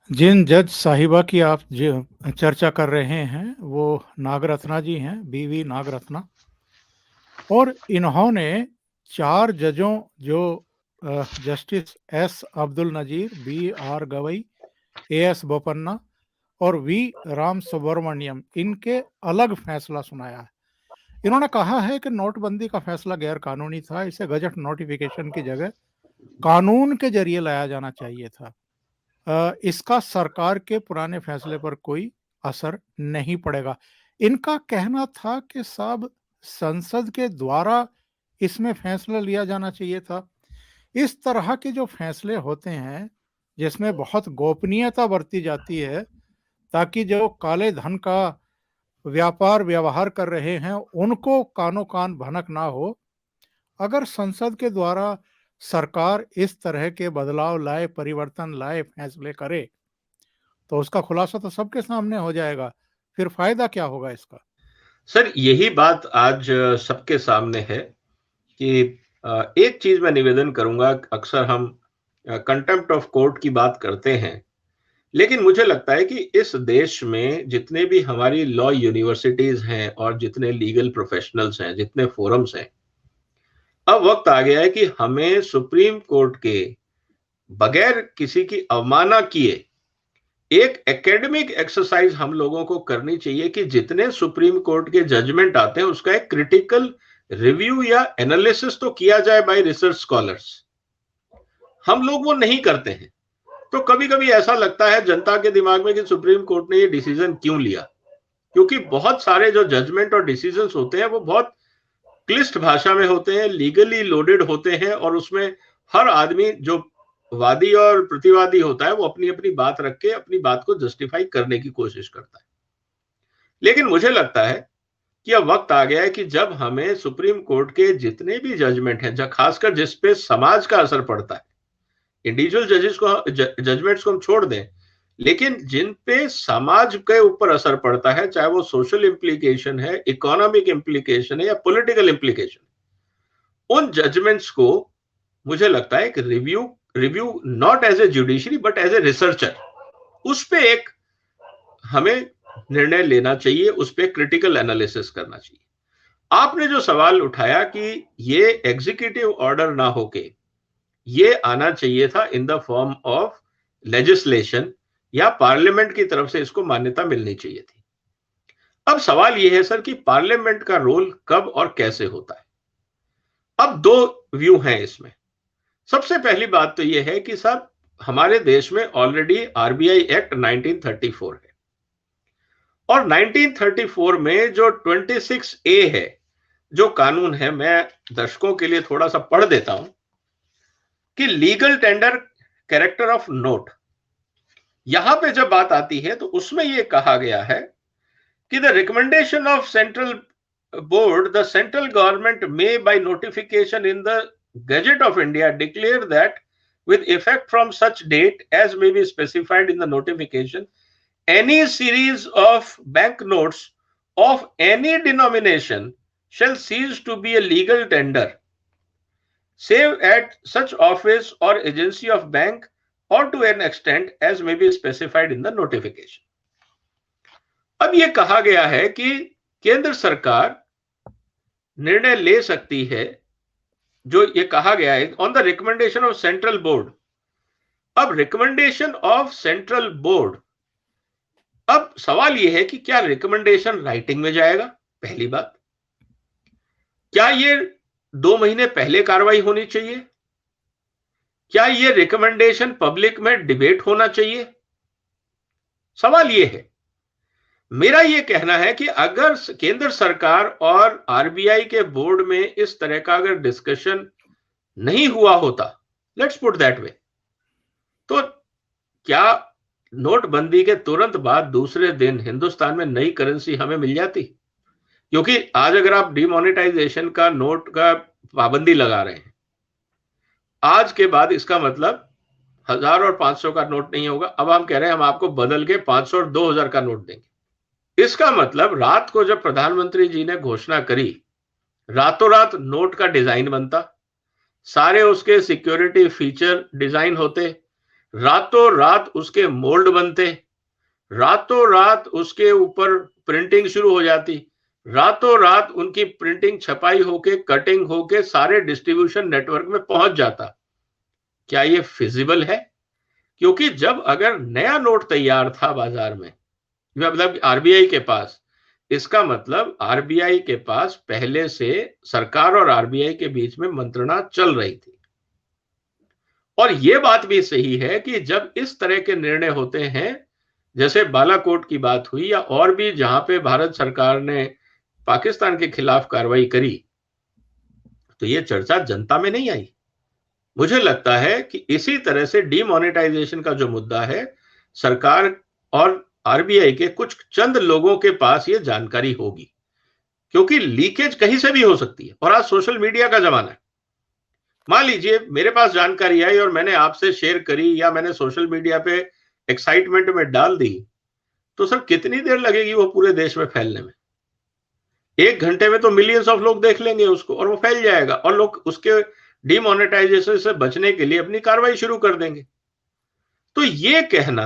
जिन जज साहिबा की आप जो चर्चा कर रहे हैं वो नागरत्ना जी हैं, बीवी नागरत्ना। और इन्होंने 4 जजों जो justice S Abdul Nazeer, B R Gavai, A S Bopanna और वी राम सुब्रमण्यम, इनके अलग फैसला सुनाया है। इन्होंने कहा है कि नोटबंदी का फैसला गैर कानूनी था, इसे गजट नोटिफिकेशन की जगह कानून के जरिए लाया जाना चाहिए था। इसका सरकार के पुराने फैसले पर कोई असर नहीं पड़ेगा। इनका कहना था कि साहब, संसद के द्वारा इसमें फैसला लिया जाना चाहिए था। इस तरह के जो फैसले होते हैं जिसमें बहुत गोपनीयता बरती जाती है ताकि जो काले धन का व्यापार व्यवहार कर रहे हैं उनको कानो कान भनक ना हो, अगर संसद के द्वारा सरकार इस तरह के बदलाव लाए, परिवर्तन लाए, फैसले करे तो उसका खुलासा तो सबके सामने हो जाएगा। फिर फायदा क्या होगा इसका? सर, यही बात आज सबके सामने है कि एक चीज मैं निवेदन करूंगा। अक्सर हम कंटेम्प्ट ऑफ कोर्ट की बात करते हैं, लेकिन मुझे लगता है कि इस देश में जितने भी हमारी लॉ यूनिवर्सिटीज हैं और जितने लीगल प्रोफेशनल्स हैं, जितने फोरम्स हैं, अब वक्त आ गया है कि हमें सुप्रीम कोर्ट के बगैर किसी की अवमानना किए एक एकेडमिक एक्सरसाइज हम लोगों को करनी चाहिए कि जितने सुप्रीम कोर्ट के जजमेंट आते हैं उसका एक क्रिटिकल रिव्यू या एनालिसिस तो किया जाए बाय रिसर्च स्कॉलर्स। हम लोग वो नहीं करते हैं, तो कभी कभी ऐसा लगता है जनता के दिमाग में कि सुप्रीम कोर्ट ने ये डिसीजन क्यों लिया, क्योंकि बहुत सारे जो जजमेंट और डिसीजन होते हैं वो बहुत क्लिष्ट भाषा में होते हैं, लीगली लोडेड होते हैं, और उसमें हर आदमी जो वादी और प्रतिवादी होता है वो अपनी अपनी बात रख के अपनी बात को जस्टिफाई करने की कोशिश करता है। लेकिन मुझे लगता है कि अब वक्त आ गया है कि जब हमें सुप्रीम कोर्ट के जितने भी जजमेंट हैं, खासकर जिसपे समाज का असर पड़ता है, इंडिविजुअल जजेस को जजमेंट्स को हम छोड़ दें, लेकिन जिन पे समाज के ऊपर असर पड़ता है, चाहे वो सोशल इंप्लीकेशन है, इकोनॉमिक इंप्लीकेशन है या पॉलिटिकल इंप्लीकेशन, उन जजमेंट्स को मुझे लगता है कि review not as a judiciary but as a researcher, उस पे एक हमें निर्णय लेना चाहिए, उस पे क्रिटिकल एनालिसिस करना चाहिए। आपने जो सवाल उठाया कि ये एग्जीक्यूटिव ऑर्डर ना होके ये आना चाहिए था in the form of legislation, या पार्लियामेंट की तरफ से इसको मान्यता मिलनी चाहिए थी। अब सवाल यह है सर कि पार्लियामेंट का रोल कब और कैसे होता है। अब दो व्यू हैं इसमें। सबसे पहली बात तो यह है कि सर, हमारे देश में ऑलरेडी आरबीआई एक्ट 1934 है, और 1934 में जो 26A है, जो कानून है, मैं दर्शकों के लिए थोड़ा सा पढ़ देता हूं कि legal tender character of note, यहां पे जब बात आती है तो उसमें यह कहा गया है कि the recommendation of central board, the central government may by notification in the gazette of India declare that with effect from such date as may be specified in the notification, any series of banknotes of any denomination shall cease to be a legal tender, save at such office or agency of bank or to an extent as may be specified in the notification. अब यह कहा गया है कि केंद्र सरकार निर्णय ले सकती है, जो ये कहा गया है on the recommendation of central board. अब रिकमेंडेशन ऑफ सेंट्रल बोर्ड, अब सवाल यह है कि क्या रिकमेंडेशन राइटिंग में जाएगा, पहली बात। क्या ये 2 महीने पहले कार्रवाई होनी चाहिए? क्या ये रिकमेंडेशन पब्लिक में डिबेट होना चाहिए? सवाल यह है। मेरा यह कहना है कि अगर केंद्र सरकार और आरबीआई के बोर्ड में इस तरह का अगर डिस्कशन नहीं हुआ होता, लेट्स पुट दैट वे, तो क्या नोटबंदी के तुरंत बाद दूसरे दिन हिंदुस्तान में नई करेंसी हमें मिल जाती? क्योंकि आज अगर आप डिमोनेटाइजेशन का नोट का पाबंदी लगा रहे हैं, आज के बाद इसका मतलब 1000 और 500 का नोट नहीं होगा। अब हम कह रहे हैं हम आपको बदल के 500 और 2000 का नोट देंगे। इसका मतलब रात को जब प्रधानमंत्री जी ने घोषणा करी, रातों रात नोट का डिजाइन बनता, सारे उसके सिक्योरिटी फीचर डिजाइन होते, रातों रात उसके मोल्ड बनते, रातों रात उसके ऊपर प्रिंटिंग शुरू हो जाती, रातों रात उनकी प्रिंटिंग छपाई होके कटिंग होके सारे डिस्ट्रीब्यूशन नेटवर्क में पहुंच जाता। क्या ये फिजिबल है? क्योंकि जब अगर नया नोट तैयार था बाजार में, मतलब आरबीआई के पास, इसका मतलब आरबीआई के पास पहले से सरकार और आरबीआई के बीच में मंत्रणा चल रही थी। और यह बात भी सही है कि जब इस तरह के निर्णय होते हैं, जैसे बालाकोट की बात हुई या और भी जहां पे भारत सरकार ने पाकिस्तान के खिलाफ कार्रवाई करी, तो ये चर्चा जनता में नहीं आई। मुझे लगता है कि इसी तरह से डीमोनेटाइजेशन का जो मुद्दा है, सरकार और आरबीआई के कुछ चंद लोगों के पास ये जानकारी होगी, क्योंकि लीकेज कहीं से भी हो सकती है और आज सोशल मीडिया का जमाना है। मान लीजिए मेरे पास जानकारी आई और मैंने आपसे शेयर करी या मैंने सोशल मीडिया पे एक्साइटमेंट में डाल दी, तो सर कितनी देर लगेगी वो पूरे देश में फैलने में? 1 घंटे में तो मिलियंस ऑफ लोग देख लेंगे उसको और वो फैल जाएगा और लोग उसके डीमोनेटाइजेशन से बचने के लिए अपनी कार्रवाई शुरू कर देंगे। तो ये कहना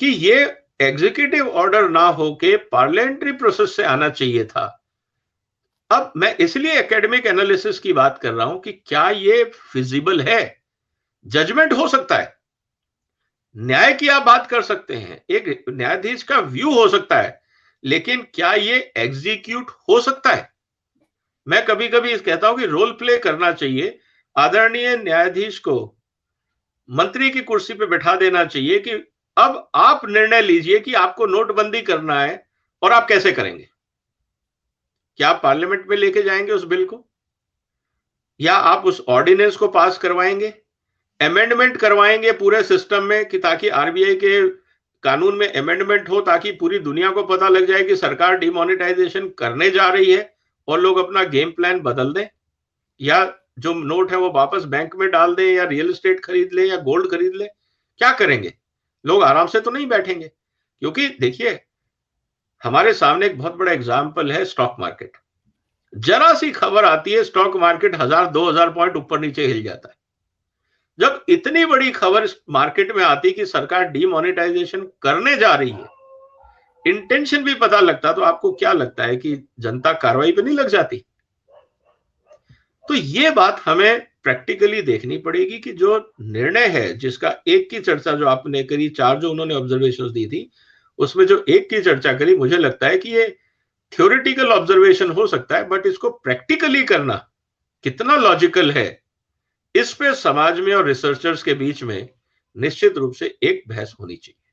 कि ये एग्जीक्यूटिव ऑर्डर ना होके पार्लियामेंट्री प्रोसेस से आना चाहिए था। अब मैं इसलिए एकेडमिक एनालिसिस की बात कर रहा हूं कि क्या ये फिजिबल है? जजमेंट हो सकता है, न्याय की आप बात कर सकते हैं, एक न्यायाधीश का व्यू हो सकता है, लेकिन क्या ये एग्जीक्यूट हो सकता है? मैं कभी कभी कहता हूं कि रोल प्ले करना चाहिए। आदरणीय न्यायाधीश को मंत्री की कुर्सी पे बैठा देना चाहिए कि अब आप निर्णय लीजिए कि आपको नोटबंदी करना है और आप कैसे करेंगे। क्या आप पार्लियामेंट में लेके जाएंगे उस बिल को, या आप उस ऑर्डिनेंस को पास करवाएंगे, अमेंडमेंट करवाएंगे पूरे सिस्टम में कि ताकि आरबीआई के कानून में अमेंडमेंट हो, ताकि पूरी दुनिया को पता लग जाए कि सरकार डिमोनेटाइजेशन करने जा रही है और लोग अपना गेम प्लान बदल दें, या जो नोट है वो वापस बैंक में डाल दें, या रियल एस्टेट खरीद लें, या गोल्ड खरीद लें। क्या करेंगे? लोग आराम से तो नहीं बैठेंगे, क्योंकि देखिए हमारे सामने एक बहुत बड़ा एग्जाम्पल है स्टॉक मार्केट। जरा सी खबर आती है, स्टॉक मार्केट 1000-2000 पॉइंट ऊपर नीचे हिल जाता है। जब इतनी बड़ी खबर मार्केट में आती कि सरकार डीमोनेटाइजेशन करने जा रही है, इंटेंशन भी पता लगता, तो आपको क्या लगता है कि जनता कार्रवाई पे नहीं लग जाती? तो ये बात हमें प्रैक्टिकली देखनी पड़ेगी कि जो निर्णय है, जिसका एक की चर्चा जो आपने करी, 4 जो उन्होंने ऑब्जर्वेशंस दी थी, उसमें जो एक की चर्चा करी, मुझे लगता है कि ये थ्योरेटिकल ऑब्जर्वेशन हो सकता है, बट इसको प्रैक्टिकली करना कितना लॉजिकल है, इस पे समाज में और रिसर्चर्स के बीच में निश्चित रूप से एक बहस होनी चाहिए।